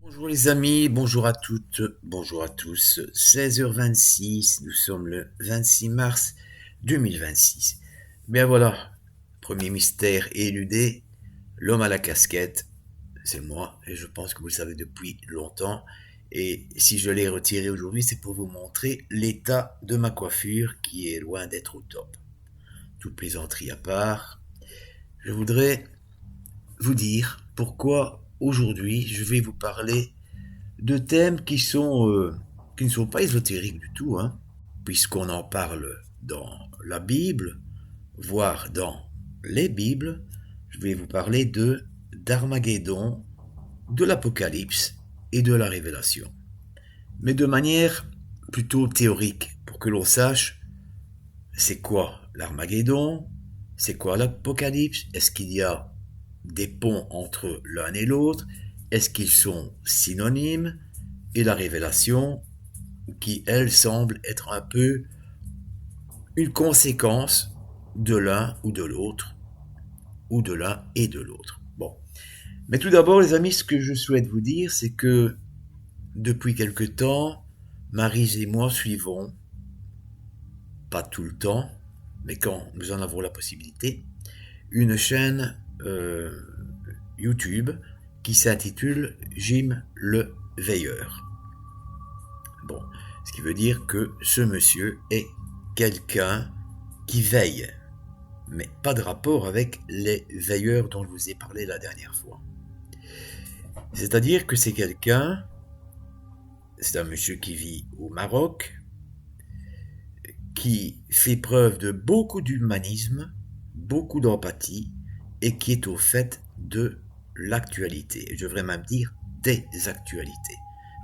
Bonjour les amis, bonjour à toutes, bonjour à tous. 16h26, nous sommes le 26 mars 2026. Bien voilà, premier mystère éludé, l'homme à la casquette, c'est moi, et je pense que vous le savez depuis longtemps. Et si je l'ai retiré aujourd'hui, c'est pour vous montrer l'état de ma coiffure qui est loin d'être au top. Toute plaisanterie à part, je voudrais vous dire pourquoi aujourd'hui je vais vous parler de thèmes qui ne sont pas ésotériques du tout, hein, puisqu'on en parle dans la Bible, voire dans les Bibles. Je vais vous parler de d'Armageddon, de l'Apocalypse et de la Révélation, mais de manière plutôt théorique, pour que l'on sache c'est quoi l'Armageddon, c'est quoi l'Apocalypse, est-ce qu'il y a des ponts entre l'un et l'autre, est-ce qu'ils sont synonymes, et la révélation qui, elle, semble être un peu une conséquence de l'un ou de l'autre, ou de l'un et de l'autre. Bon. Mais tout d'abord, les amis, ce que je souhaite vous dire, c'est que depuis quelque temps, Maryse et moi suivons, pas tout le temps, mais quand nous en avons la possibilité, une chaîne YouTube qui s'intitule Jim le Veilleur. Bon, ce qui veut dire que ce monsieur est quelqu'un qui veille, mais pas de rapport avec les veilleurs dont je vous ai parlé la dernière fois. C'est-à-dire que c'est un monsieur qui vit au Maroc, qui fait preuve de beaucoup d'humanisme, beaucoup d'empathie, et qui est au fait de l'actualité. Et je devrais même dire des actualités.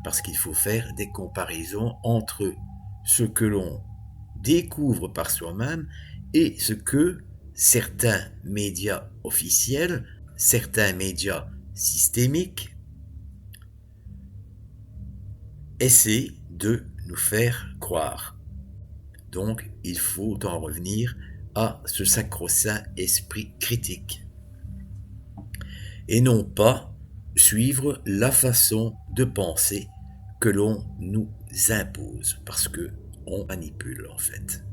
Parce qu'il faut faire des comparaisons entre ce que l'on découvre par soi-même et ce que certains médias officiels, certains médias systémiques essaient de nous faire croire. Donc, il faut en revenir à ce sacro-saint esprit critique et non pas suivre la façon de penser que l'on nous impose parce que on manipule en fait.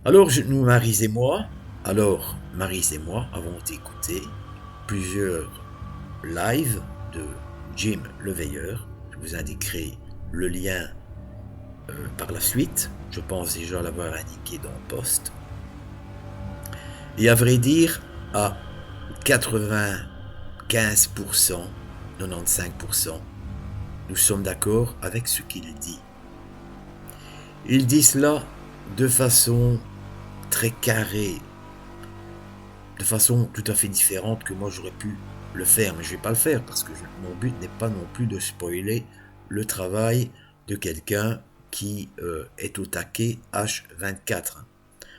Alors Maryse et moi avons écouté plusieurs lives de Jim le Veilleur. Je vous indiquerai le lien par la suite. Je pense déjà l'avoir indiqué dans le post. Et à vrai dire, à 95%, 95%, nous sommes d'accord avec ce qu'il dit. Il dit cela de façon très carrée, de façon tout à fait différente que moi j'aurais pu le faire, mais je ne vais pas le faire parce que mon but n'est pas non plus de spoiler le travail de quelqu'un qui est au taquet H24.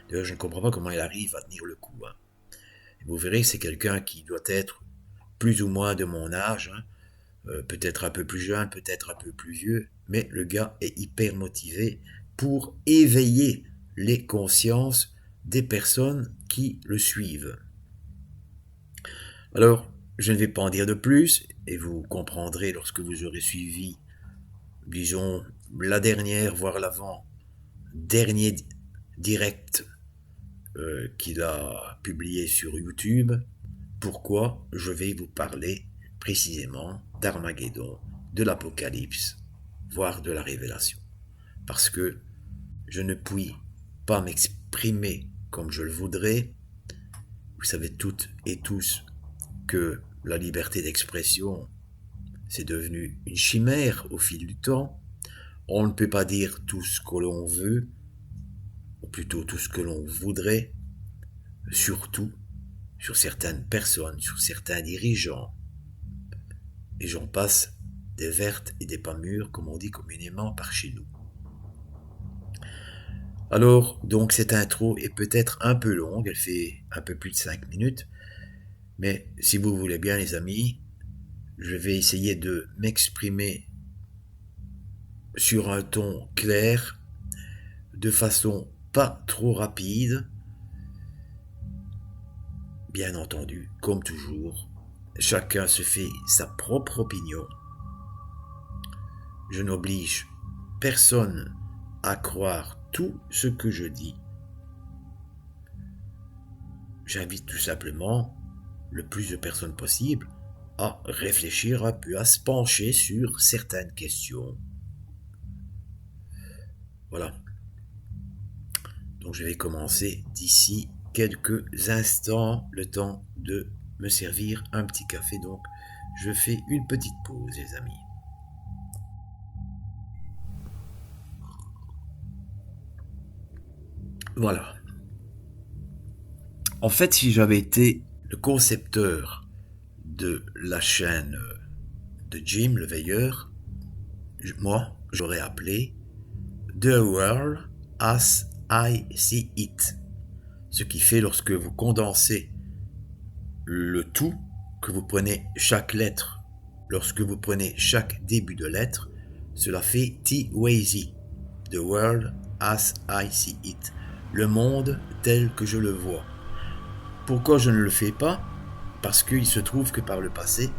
D'ailleurs, je ne comprends pas comment il arrive à tenir le coup. Hein. Vous verrez que c'est quelqu'un qui doit être plus ou moins de mon âge, hein, peut-être un peu plus jeune, peut-être un peu plus vieux, mais le gars est hyper motivé pour éveiller les consciences des personnes qui le suivent. Alors, je ne vais pas en dire de plus, et vous comprendrez lorsque vous aurez suivi, disons, la dernière, voire l'avant-dernier direct qu'il a publié sur YouTube, pourquoi je vais vous parler précisément d'Armageddon, de l'Apocalypse, voire de la Révélation. Parce que je ne puis pas m'exprimer comme je le voudrais. Vous savez toutes et tous que la liberté d'expression, c'est devenu une chimère au fil du temps. On ne peut pas dire tout ce que l'on veut, ou plutôt tout ce que l'on voudrait, surtout sur certaines personnes, sur certains dirigeants. Et j'en passe des vertes et des pas mûres, comme on dit communément par chez nous. Alors, donc cette intro est peut-être un peu longue, elle fait un peu plus de 5 minutes, mais si vous voulez bien les amis, je vais essayer de m'exprimer sur un ton clair, de façon pas trop rapide, bien entendu, comme toujours, chacun se fait sa propre opinion. Je n'oblige personne à croire tout ce que je dis. J'invite tout simplement le plus de personnes possible à réfléchir un peu, à se pencher sur certaines questions. Voilà. Donc je vais commencer d'ici quelques instants, le temps de me servir un petit café. Donc je fais une petite pause, les amis. Voilà. En fait, si j'avais été le concepteur de la chaîne de Jim, le veilleur, moi, j'aurais appelé The World as I See It. Ce qui fait, lorsque vous condensez le tout, que vous prenez chaque lettre, lorsque vous prenez chaque début de lettre, cela fait T-Wazy. The World as I See It. Le monde tel que je le vois. Pourquoi je ne le fais pas? Parce qu'il se trouve que par le passé,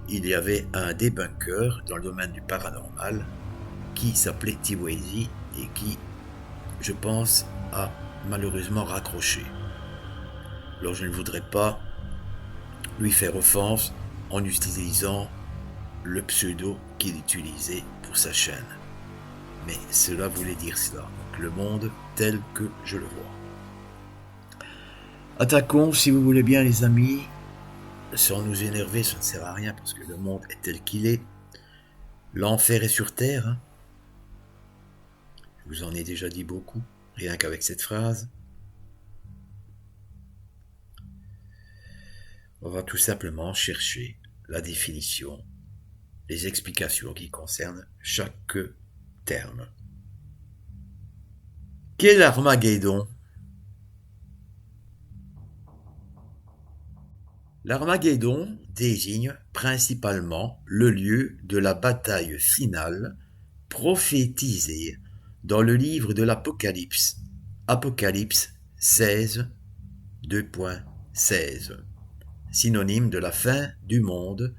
il y avait un débunker dans le domaine du paranormal qui s'appelait T-Wazy et qui, je pense, a malheureusement raccroché. Alors je ne voudrais pas lui faire offense en utilisant le pseudo qu'il utilisait pour sa chaîne. Mais cela voulait dire cela. Donc, le monde tel que je le vois. Attaquons, si vous voulez bien, les amis. Sans nous énerver, ça ne sert à rien parce que le monde est tel qu'il est. L'enfer est sur terre. Hein. Je vous en ai déjà dit beaucoup, rien qu'avec cette phrase. On va tout simplement chercher la définition, les explications qui concernent chaque terme. Qu'est l'Armageddon? L'Armageddon désigne principalement le lieu de la bataille finale prophétisée dans le livre de l'Apocalypse, Apocalypse 16, 2.16, synonyme de la fin du monde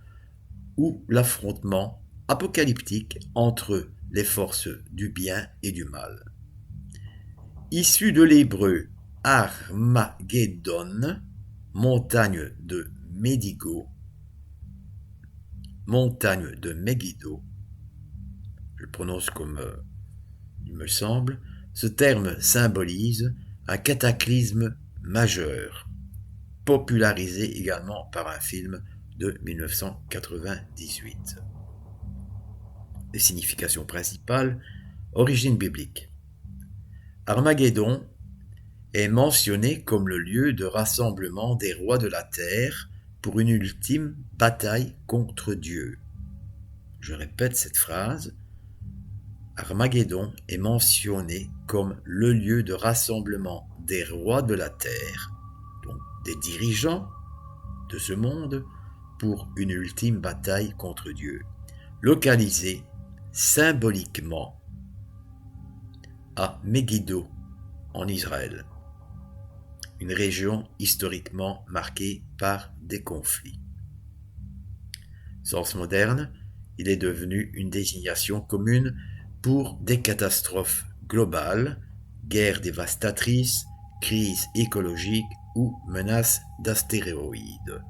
ou l'affrontement apocalyptique entre les forces du bien et du mal. Issu de l'hébreu Armageddon, montagne de Megiddo, je le prononce comme il me semble, ce terme symbolise un cataclysme majeur, popularisé également par un film de 1998. Les significations principales, origine biblique. Armageddon est mentionné comme le lieu de rassemblement des rois de la terre pour une ultime bataille contre Dieu. Je répète cette phrase. Armageddon est mentionné comme le lieu de rassemblement des rois de la terre, donc des dirigeants de ce monde, pour une ultime bataille contre Dieu, localisé symboliquement à Megiddo, en Israël, une région historiquement marquée par des conflits. Sens moderne, il est devenu une désignation commune pour des catastrophes globales, guerres dévastatrices, crises écologiques ou menaces d'astéroïdes.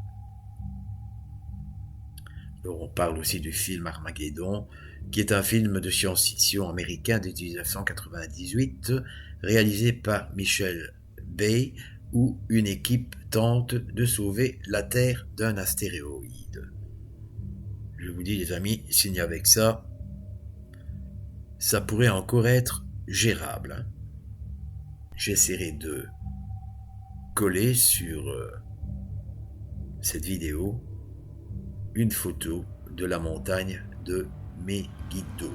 Alors on parle aussi du film Armageddon, qui est un film de science-fiction américain de 1998, réalisé par Michael Bay, où une équipe tente de sauver la Terre d'un astéroïde. Je vous dis les amis, s'il n'y avait que ça pourrait encore être gérable. Hein. J'essaierai de coller sur cette vidéo une photo de la montagne de Megiddo,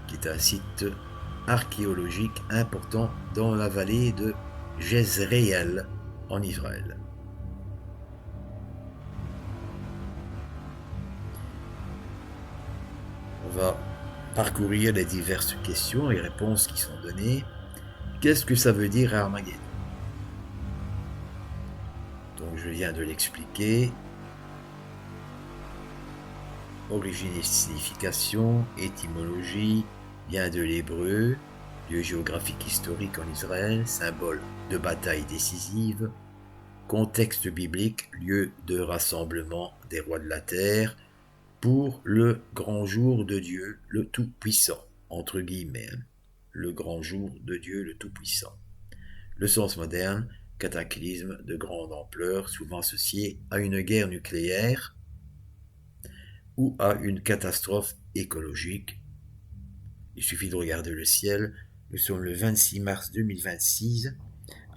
qui est un site archéologique important dans la vallée de Jezréel en Israël. On va parcourir les diverses questions et réponses qui sont données. Qu'est-ce que ça veut dire Armageddon? Donc je viens de l'expliquer. Origine et signification, étymologie, vient de l'hébreu, lieu géographique historique en Israël, symbole de bataille décisive, contexte biblique, lieu de rassemblement des rois de la terre pour le grand jour de Dieu le Tout-Puissant, entre guillemets, le grand jour de Dieu le Tout-Puissant. Le sens moderne, cataclysme de grande ampleur, souvent associé à une guerre nucléaire ou à une catastrophe écologique. Il suffit de regarder le ciel. Nous sommes le 26 mars 2026.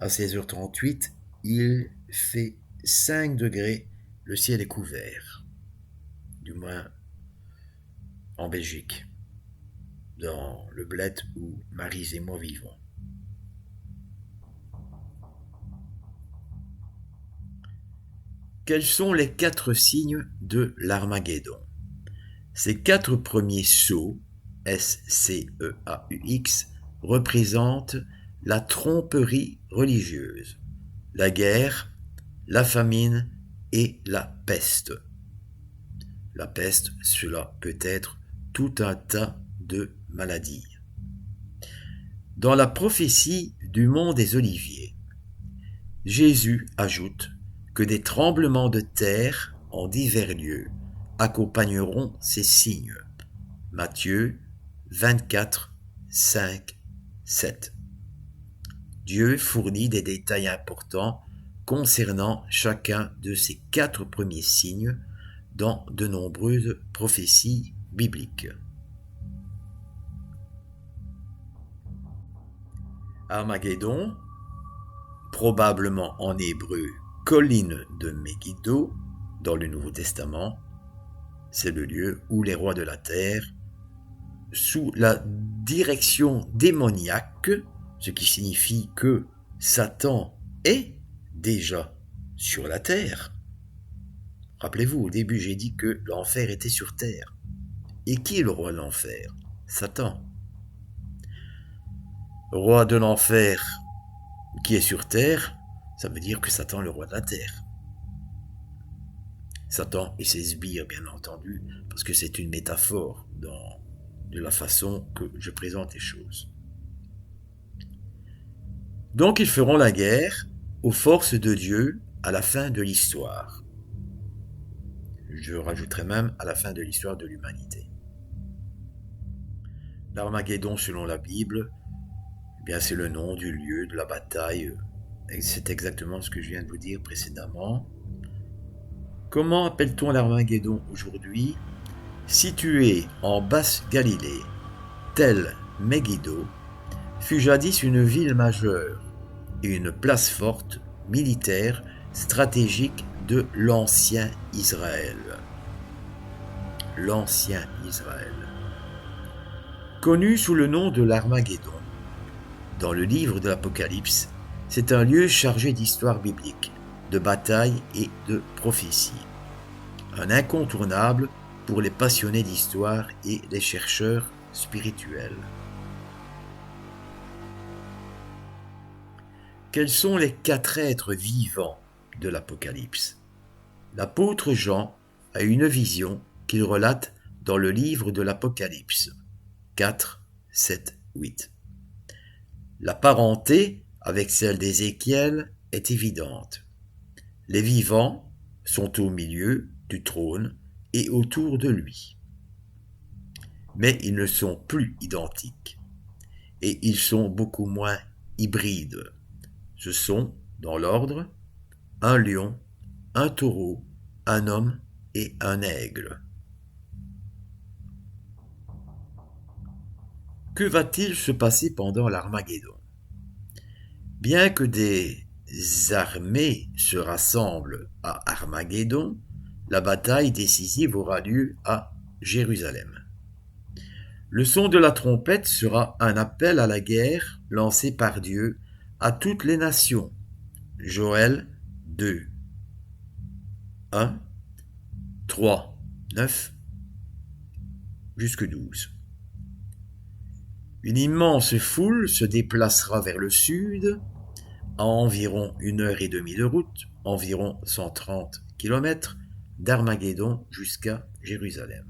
À 16h38, il fait 5 degrés. Le ciel est couvert. Du moins en Belgique, dans le bled où Maryse et moi vivons. Quels sont les 4 signes de l'Armageddon? Ces 4 premiers sceaux, S-C-E-A-U-X, représentent la tromperie religieuse, la guerre, la famine et la peste. La peste, cela peut être tout un tas de maladies. Dans la prophétie du mont des Oliviers, Jésus ajoute que des tremblements de terre en divers lieux accompagneront ces signes. Matthieu 24, 5, 7. Dieu fournit des détails importants concernant chacun de ces 4 premiers signes dans de nombreuses prophéties bibliques. Armageddon, probablement en hébreu colline de Megiddo dans le Nouveau Testament, c'est le lieu où les rois de la terre, sous la direction démoniaque, ce qui signifie que Satan est déjà sur la terre. Rappelez-vous, au début j'ai dit que l'enfer était sur terre. Et qui est le roi de l'enfer? Satan. Roi de l'enfer qui est sur terre, ça veut dire que Satan est le roi de la terre. Satan et ses sbires, bien entendu, parce que c'est une métaphore de la façon que je présente les choses. Donc ils feront la guerre aux forces de Dieu à la fin de l'histoire. Je rajouterai même à la fin de l'histoire de l'humanité. L'Armageddon, selon la Bible, eh bien c'est le nom du lieu de la bataille. Et c'est exactement ce que je viens de vous dire précédemment. Comment appelle-t-on l'Armageddon aujourd'hui? Situé en Basse-Galilée, tel Megiddo, fut jadis une ville majeure et une place forte, militaire, stratégique de l'ancien Israël. L'ancien Israël. Connu sous le nom de l'Armageddon, dans le livre de l'Apocalypse, c'est un lieu chargé d'histoire biblique, de bataille et de prophétie. Un incontournable pour les passionnés d'histoire et les chercheurs spirituels. Quels sont les 4 êtres vivants de l'Apocalypse? L'apôtre Jean a une vision qu'il relate dans le livre de l'Apocalypse 4, 7, 8. La parenté avec celle d'Ézéchiel est évidente. Les vivants sont au milieu du trône et autour de lui. Mais ils ne sont plus identiques et ils sont beaucoup moins hybrides. Ce sont, dans l'ordre, un lion, un taureau, un homme et un aigle. Que va-t-il se passer pendant l'Armageddon? Bien que des armées se rassemblent à Armageddon, la bataille décisive aura lieu à Jérusalem. Le son de la trompette sera un appel à la guerre lancé par Dieu à toutes les nations. Joël 2, 1, 3, 9, jusque 12. Une immense foule se déplacera vers le sud, à environ 1h30 de route, environ 130 km, d'Armageddon jusqu'à Jérusalem.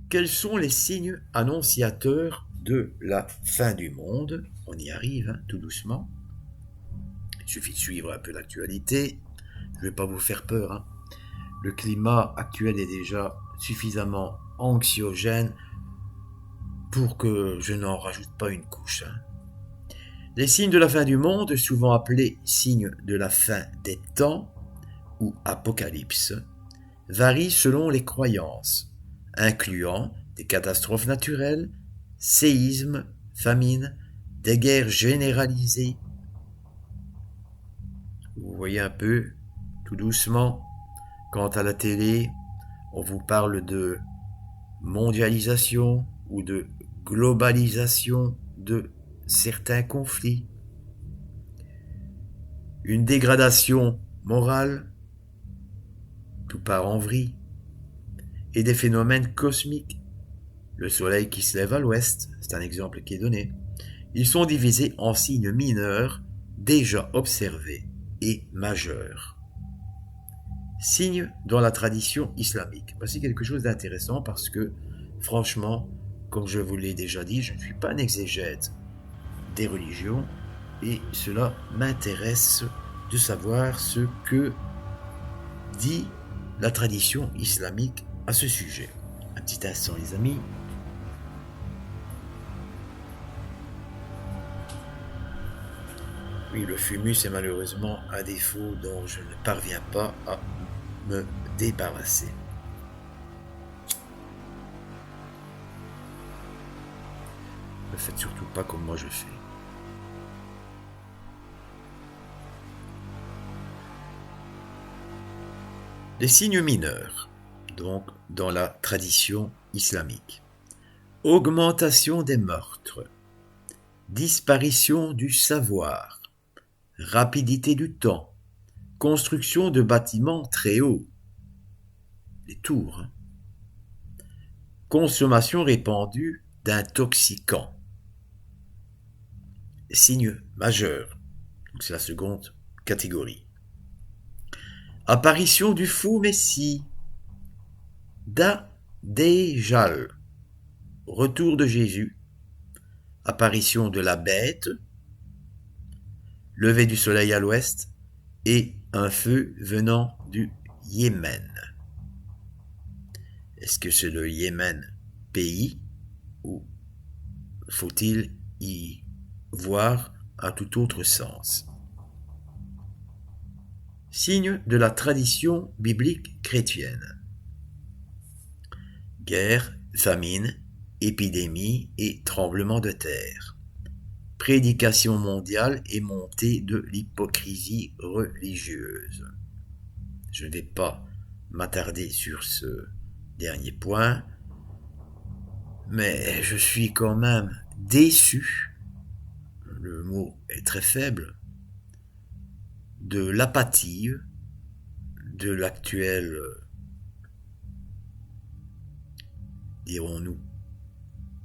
Quels sont les signes annonciateurs de la fin du monde? On y arrive, hein, tout doucement. Il suffit de suivre un peu l'actualité. Je ne vais pas vous faire peur, hein. Le climat actuel est déjà suffisamment anxiogène pour que je n'en rajoute pas une couche, hein. Les signes de la fin du monde, souvent appelés signes de la fin des temps ou apocalypse, varient selon les croyances, incluant des catastrophes naturelles, séismes, famines, des guerres généralisées. Vous voyez un peu, tout doucement, quand à la télé, on vous parle de mondialisation ou de globalisation de certains conflits. Une dégradation morale, tout part en vrille, et des phénomènes cosmiques. Le soleil qui se lève à l'ouest, c'est un exemple qui est donné. Ils sont divisés en signes mineurs déjà observés et majeurs. Signes dans la tradition islamique. Voici quelque chose d'intéressant parce que, franchement, comme je vous l'ai déjà dit, je ne suis pas un exégète des religions et cela m'intéresse de savoir ce que dit la tradition islamique à ce sujet. Un petit instant, les amis. Oui, le fumus est malheureusement un défaut dont je ne parviens pas à me débarrasser. Ne faites surtout pas comme moi je fais. Les signes mineurs, donc dans la tradition islamique. Augmentation des meurtres, disparition du savoir, rapidité du temps, construction de bâtiments très hauts, les tours, hein. Consommation répandue d'intoxicants. Signe majeur, donc c'est la seconde catégorie. Apparition du faux messie, Dajjal, retour de Jésus, apparition de la bête, lever du soleil à l'ouest et un feu venant du Yémen. Est-ce que c'est le Yémen pays ou faut-il y voir un tout autre sens? Signe de la tradition biblique chrétienne. Guerre, famine, épidémie et tremblement de terre. Prédication mondiale et montée de l'hypocrisie religieuse. Je ne vais pas m'attarder sur ce dernier point, mais je suis quand même déçu, le mot est très faible, de l'apathie de l'actuel, dirons-nous,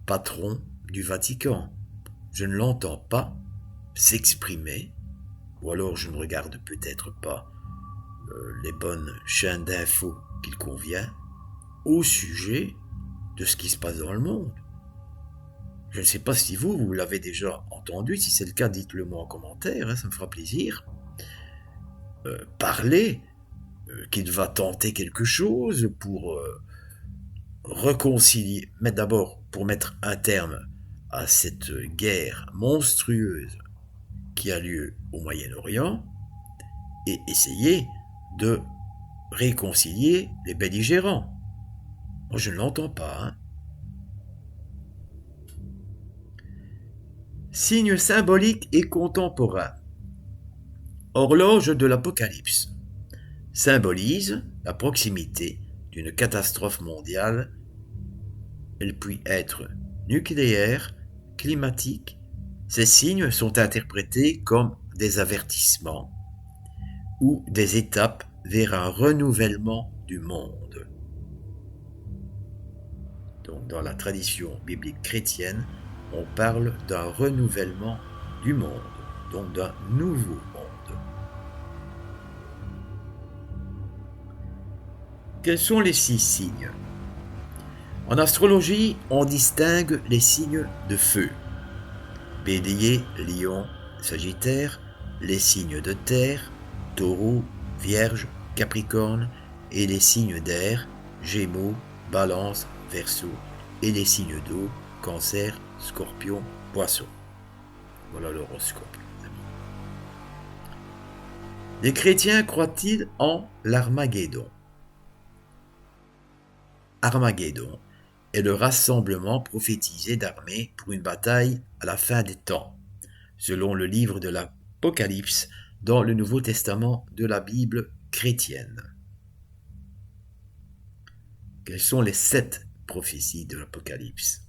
patron du Vatican. Je ne l'entends pas s'exprimer, ou alors je ne regarde peut-être pas les bonnes chaînes d'infos qu'il convient, au sujet de ce qui se passe dans le monde. Je ne sais pas si vous l'avez déjà entendu. Si c'est le cas, dites-le moi en commentaire, hein, ça me fera plaisir. Parler qu'il va tenter quelque chose pour réconcilier, mais d'abord pour mettre un terme à cette guerre monstrueuse qui a lieu au Moyen-Orient et essayer de réconcilier les belligérants. Moi, je ne l'entends pas, hein. Signe symbolique et contemporain. Horloge de l'Apocalypse symbolise la proximité d'une catastrophe mondiale. Elle peut être nucléaire, climatique. Ces signes sont interprétés comme des avertissements ou des étapes vers un renouvellement du monde. Donc, dans la tradition biblique chrétienne, on parle d'un renouvellement du monde, donc d'un nouveau monde. Quels sont les 6 signes? En astrologie, on distingue les signes de feu. Bélier, Lion, Sagittaire, les signes de terre, Taureau, Vierge, Capricorne, et les signes d'air, Gémeaux, Balance, Verseau, et les signes d'eau, Cancer, Scorpion, Poisson. Voilà l'horoscope, les amis. Les chrétiens croient-ils en l'Armageddon? Armageddon est le rassemblement prophétisé d'armées pour une bataille à la fin des temps, selon le livre de l'Apocalypse dans le Nouveau Testament de la Bible chrétienne. Quelles sont les 7 prophéties de l'Apocalypse?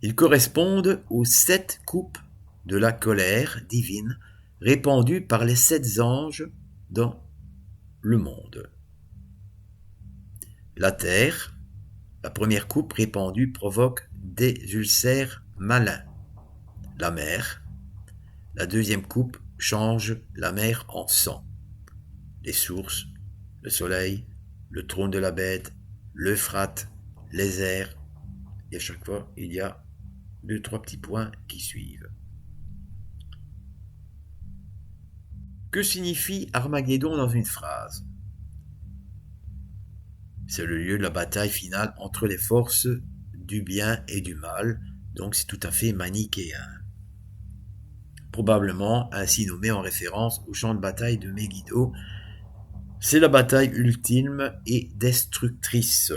Ils correspondent aux 7 coupes de la colère divine répandues par les 7 anges dans le monde. La terre, la première coupe répandue provoque des ulcères malins. La mer, la deuxième coupe change la mer en sang. Les sources, le soleil, le trône de la bête, l'Euphrate, les airs, et à chaque fois il y a 2-3 petits points qui suivent. Que signifie Armageddon dans une phrase? C'est le lieu de la bataille finale entre les forces du bien et du mal, donc c'est tout à fait manichéen. Probablement ainsi nommé en référence au champ de bataille de Megiddo. C'est la bataille ultime et destructrice.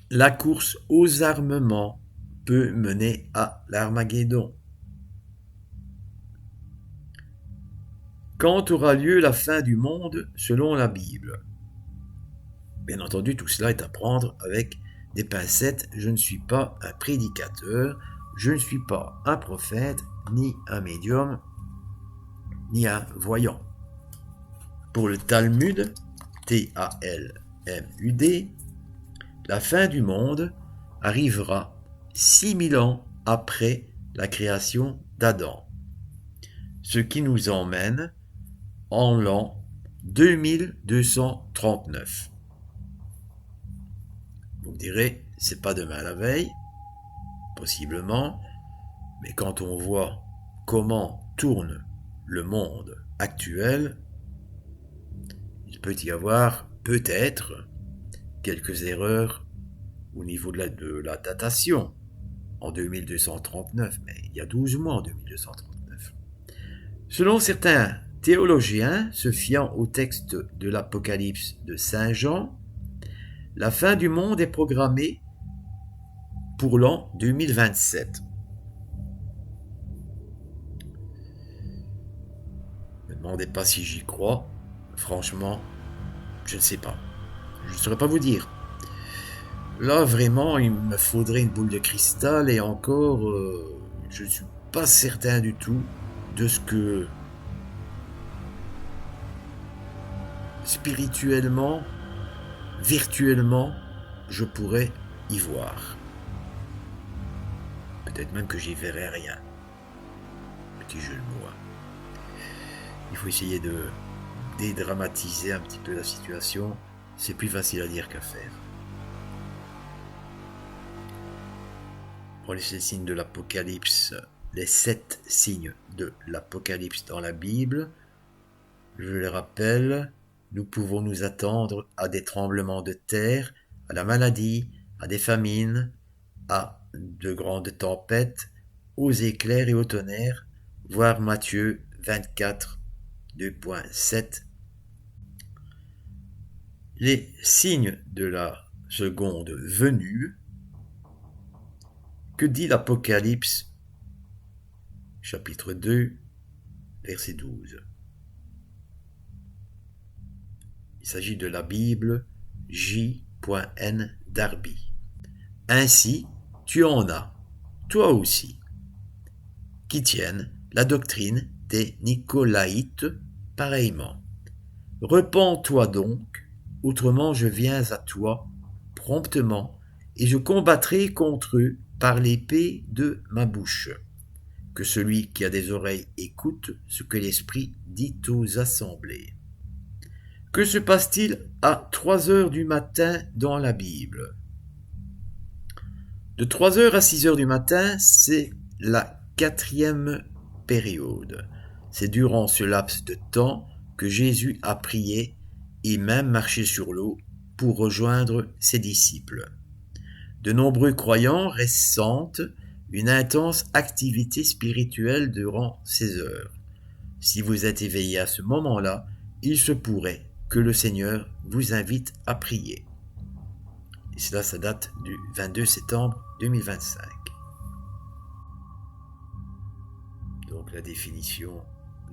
La course aux armements peut mener à l'Armageddon. Quand aura lieu la fin du monde selon la Bible? Bien entendu, tout cela est à prendre avec des pincettes. Je ne suis pas un prédicateur, je ne suis pas un prophète, ni un médium, ni un voyant. Pour le Talmud, T-A-L-M-U-D, la fin du monde arrivera 6000 ans après la création d'Adam, ce qui nous emmène en l'an 2239. Vous me direz, c'est pas demain la veille, possiblement, mais quand on voit comment tourne le monde actuel, il peut y avoir peut-être quelques erreurs au niveau de la datation en 2239, mais il y a 12 mois en 2239. Selon certains théologiens, se fiant au texte de l'Apocalypse de Saint Jean, la fin du monde est programmée pour l'an 2027. Ne me demandez pas si j'y crois. Franchement, je ne sais pas. Je ne saurais pas vous dire. Là, vraiment, il me faudrait une boule de cristal et encore, je ne suis pas certain du tout de ce que spirituellement, virtuellement, je pourrais y voir. Peut-être même que j'y verrai rien. Petit jeu de mots. Il faut essayer de dédramatiser un petit peu la situation. C'est plus facile à dire qu'à faire. Pour les signes de l'Apocalypse, les 7 signes de l'Apocalypse dans la Bible, je les rappelle, nous pouvons nous attendre à des tremblements de terre, à la maladie, à des famines, à de grandes tempêtes, aux éclairs et au tonnerre, voir Matthieu 24, 2.7. Les signes de la seconde venue. Que dit l'Apocalypse, chapitre 2, verset 12? Il s'agit de la Bible J.N. Darby. Ainsi, tu en as, toi aussi, qui tiennent la doctrine des Nicolaïtes pareillement. Repens-toi donc, autrement je viens à toi promptement, et je combattrai contre eux par l'épée de ma bouche. Que celui qui a des oreilles écoute ce que l'Esprit dit aux assemblées. Que se passe-t-il à 3 heures du matin dans la Bible? De 3 heures à 6 heures du matin, c'est la 4e période. C'est durant ce laps de temps que Jésus a prié et même marché sur l'eau pour rejoindre ses disciples. De nombreux croyants ressentent une intense activité spirituelle durant ces heures. Si vous êtes éveillé à ce moment-là, il se pourrait que le Seigneur vous invite à prier. Et cela, ça date du 22 septembre 2025. Donc la définition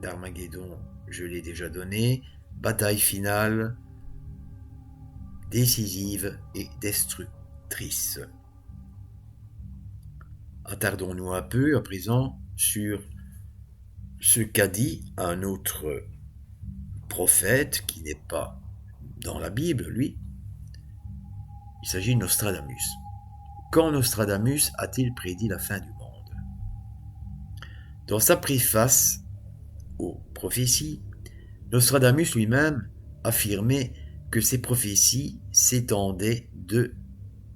d'Armageddon, je l'ai déjà donnée. Bataille finale, décisive et destructrice. Attardons-nous un peu à présent sur ce qu'a dit un autre prophète qui n'est pas dans la Bible, lui. Il s'agit de Nostradamus. Quand Nostradamus a-t-il prédit la fin du monde? Dans sa préface aux prophéties, Nostradamus lui-même affirmait que ces prophéties s'étendaient de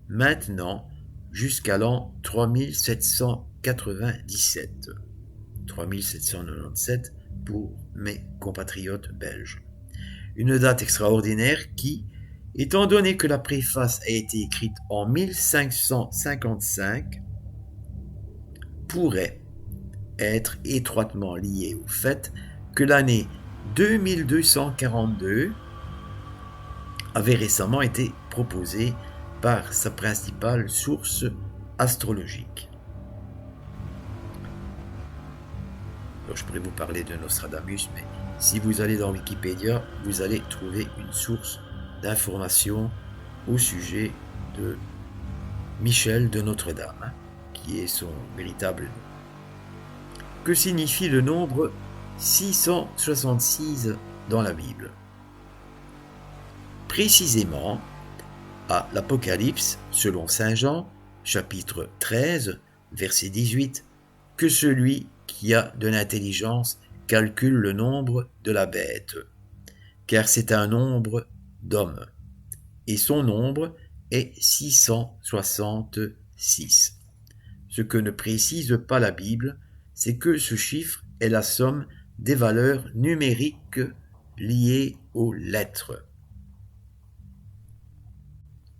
maintenant jusqu'à l'an 3797. 3797 pour mes compatriotes belges. Une date extraordinaire qui, étant donné que la préface a été écrite en 1555, pourrait être étroitement liée au fait que l'année 2242 avait récemment été proposée par sa principale source astrologique. Alors, je pourrais vous parler de Nostradamus, mais si vous allez dans Wikipédia, vous allez trouver une source d'informations au sujet de Michel de Notre-Dame, qui est son véritable nom. Que signifie le nombre 666 dans la Bible? Précisément, à l'Apocalypse, selon Saint Jean, chapitre 13, verset 18, que celui qui a de l'intelligence calcule le nombre de la bête, car c'est un nombre d'hommes, et son nombre est 666. Ce que ne précise pas la Bible, c'est que ce chiffre est la somme des valeurs numériques liées aux lettres.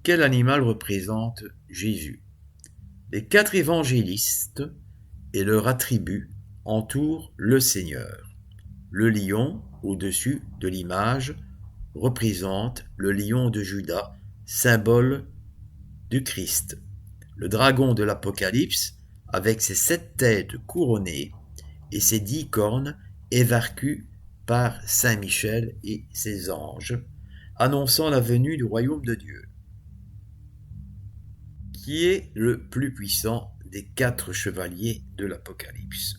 Quel animal représente Jésus? Les 4 évangélistes et leurs attributs entourent le Seigneur. Le lion, au-dessus de l'image, représente le lion de Juda, symbole du Christ. Le dragon de l'Apocalypse, avec ses 7 têtes couronnées et ses 10 cornes, est vaincu par Saint Michel et ses anges, annonçant la venue du royaume de Dieu. Qui est le plus puissant des 4 chevaliers de l'Apocalypse?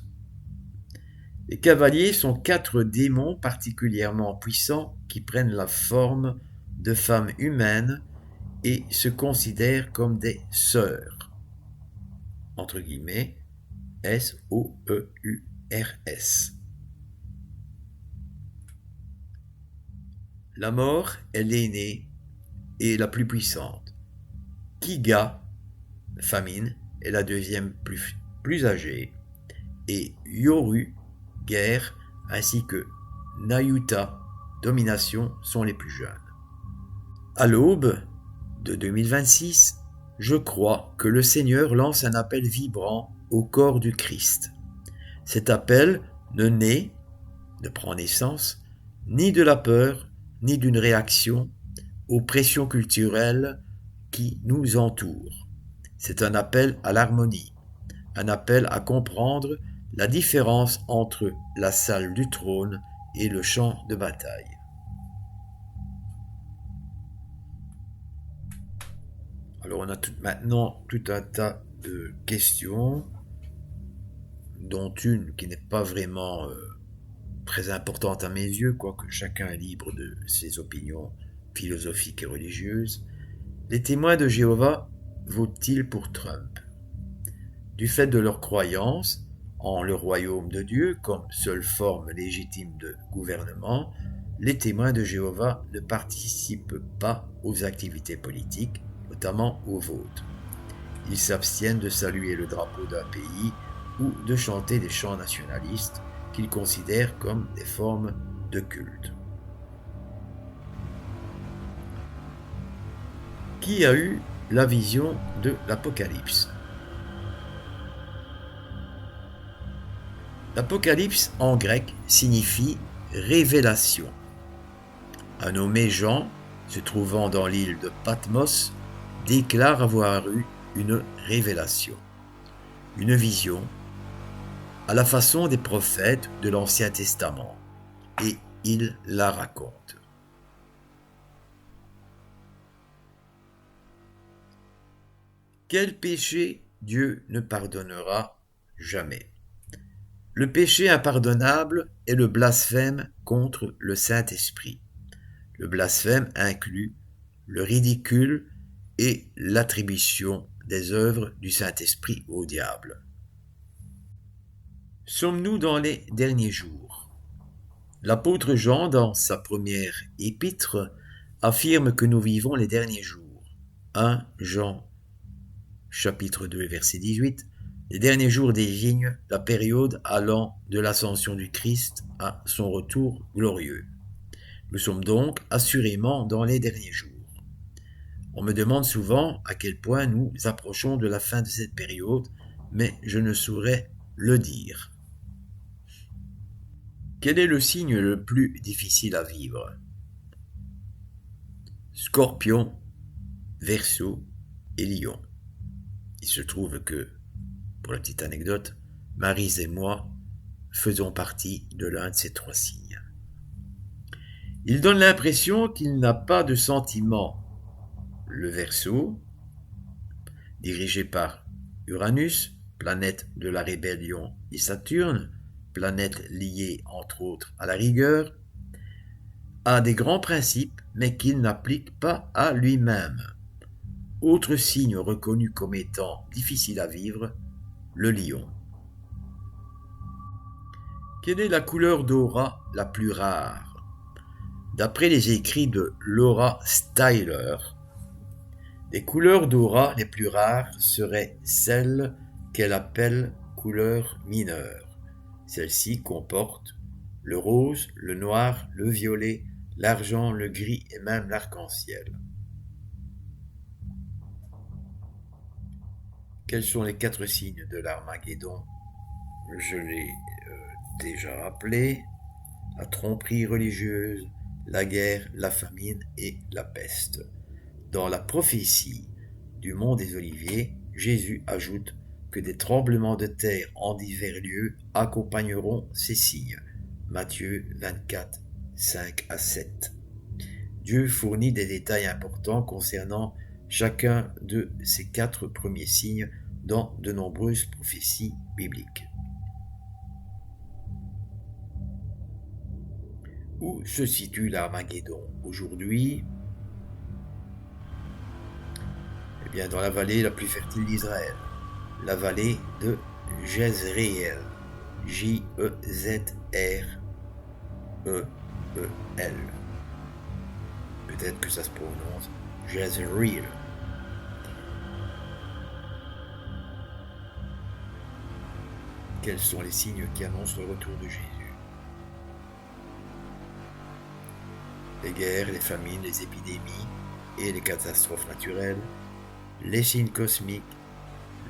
Les cavaliers sont 4 démons particulièrement puissants qui prennent la forme de femmes humaines et se considèrent comme des sœurs, entre guillemets, S-O-E-U-R-S. La mort est l'aînée et la plus puissante. Kiga, famine, est la deuxième plus âgée, et Yoru, guerre, ainsi que Nayuta, domination, sont les plus jeunes. À l'aube de 2026, je crois que le Seigneur lance un appel vibrant au corps du Christ. Cet appel ne prend naissance, ni de la peur, ni d'une réaction aux pressions culturelles qui nous entourent. C'est un appel à l'harmonie, un appel à comprendre la différence entre la salle du trône et le champ de bataille. Alors on a maintenant tout un tas de questions, dont une qui n'est pas vraiment très importante à mes yeux, quoique chacun est libre de ses opinions philosophiques et religieuses. Les témoins de Jéhovah votent-ils pour Trump? Du fait de leur croyance en le royaume de Dieu comme seule forme légitime de gouvernement, les témoins de Jéhovah ne participent pas aux activités politiques, notamment au vote. Ils s'abstiennent de saluer le drapeau d'un pays ou de chanter des chants nationalistes qu'ils considèrent comme des formes de culte. Qui a eu la vision de l'Apocalypse? L'Apocalypse en grec signifie révélation. Un nommé Jean, se trouvant dans l'île de Patmos, déclare avoir eu une révélation, une vision, à la façon des prophètes de l'Ancien Testament, et il la raconte. Quel péché Dieu ne pardonnera jamais? Le péché impardonnable est le blasphème contre le Saint-Esprit. Le blasphème inclut le ridicule et l'attribution des œuvres du Saint-Esprit au diable. Sommes-nous dans les derniers jours? L'apôtre Jean, dans sa première épître, affirme que nous vivons les derniers jours. 1 Jean, chapitre 2, verset 18. Les derniers jours désignent la période allant de l'ascension du Christ à son retour glorieux. Nous sommes donc assurément dans les derniers jours. On me demande souvent à quel point nous approchons de la fin de cette période, mais je ne saurais le dire. Quel est le signe le plus difficile à vivre? Scorpion, Verseau et Lion. Il se trouve que, pour la petite anecdote, Maryse et moi faisons partie de l'un de ces trois signes. Il donne l'impression qu'il n'a pas de sentiment. Le Verseau, dirigé par Uranus, planète de la rébellion, et Saturne, planète liée entre autres à la rigueur, a des grands principes mais qu'il n'applique pas à lui-même. Autre signe reconnu comme étant difficile à vivre, le Lion. Quelle est la couleur d'aura la plus rare? D'après les écrits de Laura Styler, les couleurs d'aura les plus rares seraient celles qu'elle appelle couleurs mineures. Celles-ci comportent le rose, le noir, le violet, l'argent, le gris et même l'arc-en-ciel. Quels sont les 4 signes de l'Armageddon? Je l'ai déjà rappelé: la tromperie religieuse, la guerre, la famine et la peste. Dans la prophétie du mont des Oliviers, Jésus ajoute que des tremblements de terre en divers lieux accompagneront ces signes. Matthieu 24, 5 à 7. Dieu fournit des détails importants concernant chacun de ces 4 premiers signes dans de nombreuses prophéties bibliques. Où se situe l'Armageddon aujourd'hui? Eh bien, dans la vallée la plus fertile d'Israël, la vallée de Jezreel, J-E-Z-R-E-E-L. Peut-être que ça se prononce Jezreel. Quels sont les signes qui annoncent le retour de Jésus? Les guerres, les famines, les épidémies et les catastrophes naturelles, les signes cosmiques,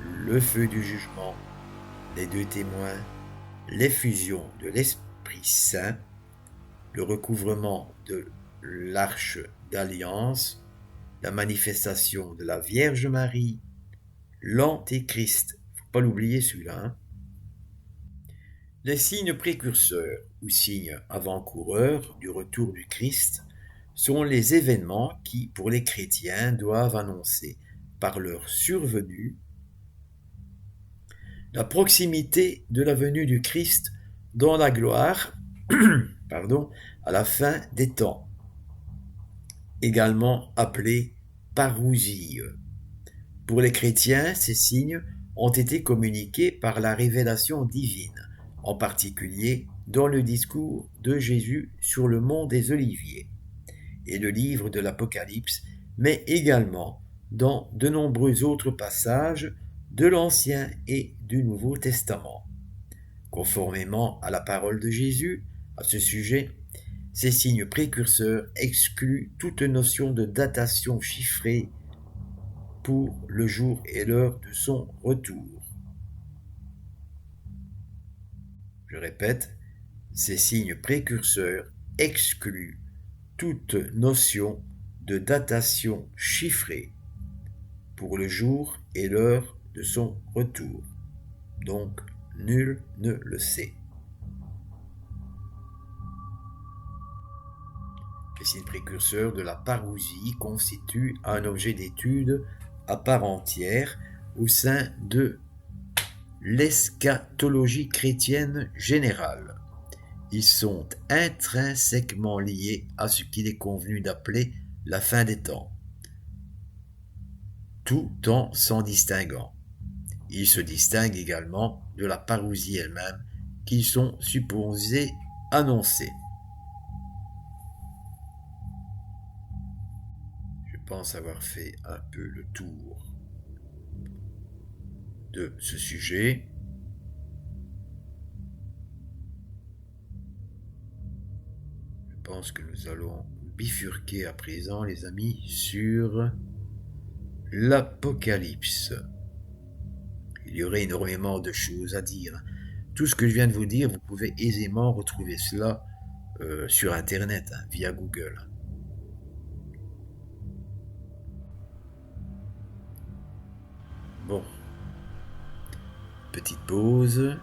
le feu du jugement, les 2 témoins, l'effusion de l'Esprit Saint, le recouvrement de l'Arche d'Alliance, la manifestation de la Vierge Marie, l'Antéchrist, faut pas l'oublier celui-là. Les signes précurseurs ou signes avant-coureurs du retour du Christ sont les événements qui, pour les chrétiens, doivent annoncer par leur survenue la proximité de la venue du Christ dans la gloire à la fin des temps, également appelée parousie. Pour les chrétiens, ces signes ont été communiqués par la révélation divine, en particulier dans le discours de Jésus sur le mont des Oliviers et le livre de l'Apocalypse, mais également dans de nombreux autres passages de l'Ancien et du Nouveau Testament. Conformément à la parole de Jésus à ce sujet, ces signes précurseurs excluent toute notion de datation chiffrée pour le jour et l'heure de son retour. Je répète, ces signes précurseurs excluent toute notion de datation chiffrée pour le jour et l'heure de son retour. Donc, nul ne le sait. Les signes précurseurs de la parousie constituent un objet d'étude à part entière au sein de l'eschatologie chrétienne générale. Ils sont intrinsèquement liés à ce qu'il est convenu d'appeler la fin des temps, tout en s'en distinguant. Ils se distinguent également de la parousie elle-même, qu'ils sont supposés annoncer. Je pense avoir fait un peu le tour de ce sujet. Je pense que nous allons bifurquer à présent, les amis, sur l'Apocalypse. Il y aurait énormément de choses à dire. Tout ce que je viens de vous dire, vous pouvez aisément retrouver cela sur Internet, via Google. Bon. Petite pause.